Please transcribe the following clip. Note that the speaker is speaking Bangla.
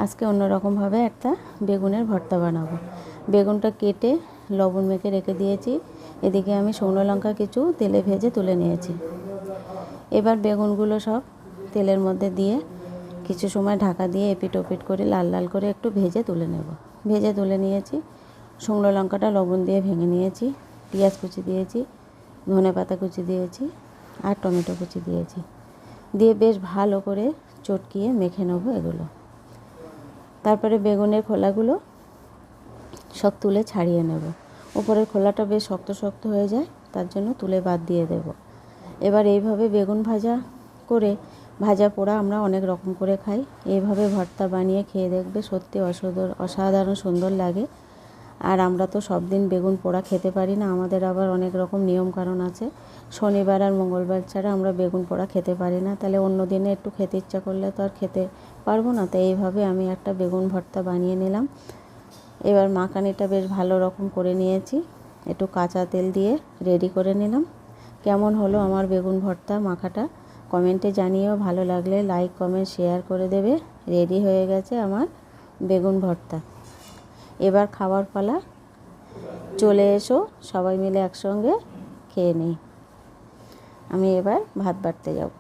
আজকে অন্যরকমভাবে একটা বেগুনের ভর্তা বানাবো। বেগুনটা কেটে লবণ মেখে রেখে দিয়েছি। এদিকে আমি শুকনো লঙ্কা কিছু তেলে ভেজে তুলে নিয়েছি। এবার বেগুনগুলো সব তেলের মধ্যে দিয়ে কিছু সময় ঢাকা দিয়ে এপিট ওপিট করে লাল লাল করে একটু ভেজে তুলে নেব। ভেজে তুলে নিয়েছি। শুকনো লঙ্কাটা লবণ দিয়ে ভেঙে নিয়েছি। পেঁয়াজ কুচি দিয়েছি, ধনেপাতা কুচি দিয়েছি আর টমেটো কুচি দিয়েছি। দিয়ে বেশ ভালো করে চটকিয়ে মেখে নেবো এগুলো। তারপরে বেগুনের খোলাগুলো সব তুলে ছাড়িয়ে নেব। উপরের খোলাটা বেশ শক্ত শক্ত হয়ে যায়, তার জন্য তুলে বাদ দিয়ে দেব। এবার এইভাবে বেগুন ভাজা পোড়া আমরা অনেক রকম করে খাই। এইভাবে ভর্তা বানিয়ে খেয়ে দেখবে, সত্যি অসাধারণ সুন্দর লাগে। আর আমরা তো সব দিন বেগুন পোড়া খেতে পারি না, আমাদের আবার অনেক রকম নিয়ম কারণ আছে। শনিবার আর মঙ্গলবার ছাড়া আমরা বেগুন পোড়া খেতে পারি না, তাহলে অন্য দিনে একটু খেতে ইচ্ছা করলে তো আর খেতে পারবো না। তাই এইভাবে আমি একটা বেগুন ভর্তা বানিয়ে নিলাম। এবার মাখানিটা বেশ ভালো রকম করে নিয়েছি, একটু কাঁচা তেল দিয়ে রেডি করে নিলাম। কেমন হলো আমার বেগুন ভর্তা মাখাটা কমেন্টে জানিও। ভালো লাগলে লাইক কমেন্ট শেয়ার করে দেবে। রেডি হয়ে গেছে আমার বেগুন ভর্তা। এবার খাবার পালা, চলে এসো সবাই মিলে একসঙ্গে খেয়ে নিই। আমি এবার ভাত বাড়তে যাব।